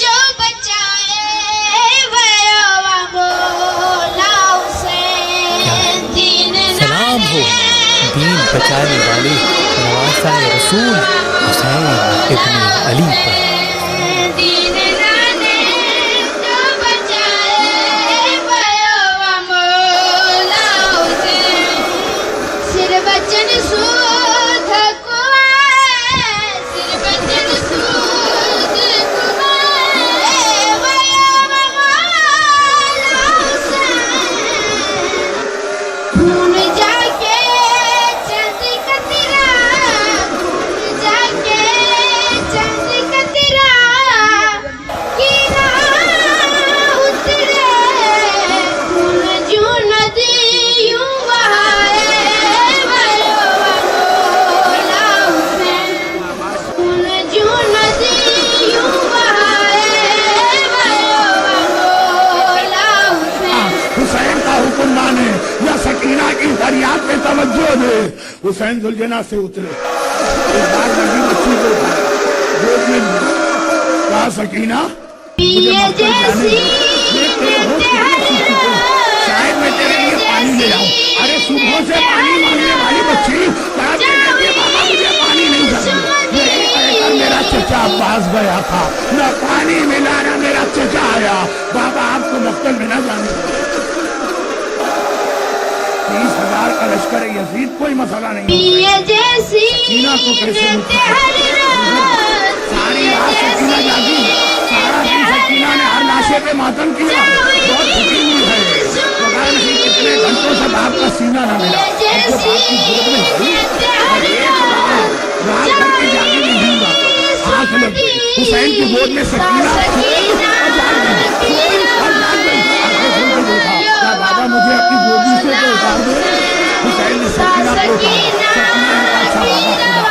जो बचाए वयोवा बोला उसे दीन सलाम हो दीन बचाने वाले नवासा रसूल हुसैन इब्न अली पर। दीन नाने जो बचाए वयोवा बोला उसे सिर बचन सूद को सिर बचन सूद को वयोवा बोला उसे खून जाके चंद कतरा खून जाके चंद कतरा की ना उतरे खून जो नदी यूं बहाए वयोवा बोला हुसैन खून जो नदी यूं बहाए वयोवा बोला हुसैन। हुसैन का हुक्म माने या सकीना की फरियाद पे तवज्जो दे। हुसैन जुलजना से उतरे, एक बार लगी बच्ची को गोद में लिया। कहा सकीना मुझे मक्तल जाने दे, देख तेरे होश कितने सूखे थे, शायद मैं तेरे लिए पानी ले आऊं। अरे सुबह से पानी मांगने वाली बच्ची कहा कहती है बाबा मुझे पानी नहीं चाहिए। यही कहकर मेरा चचा पास गया था, न पानी मिला ना मेरा चचा आया। बाबा आपको मक्तल में न जाने दे। 30,000 का लश्कर यजीद कोई मसला नहीं पिए जैसी सकीना को कैसे रहते हर रोज सारी रात सकीना जागी, सारा दिन सकीना ने हर लाशे पे मातम किया, बहुत थकी हुई है। पता नहीं कितने घंटों से बाप का सीना न मिला। अब जो बाप की गोद में गई और एक रात भर के जागी में नींद आती, आंख लग गई। हुसैन की गोद में सकीना और जाग गई, और जाग गई। आंखें खोल के देखा, क्या बाबा मुझे अपनी गोदी से तो उतार दो। हुसैन ने सकीना को उठाया। सकीना ने कहा अच्छा बाबा खुदा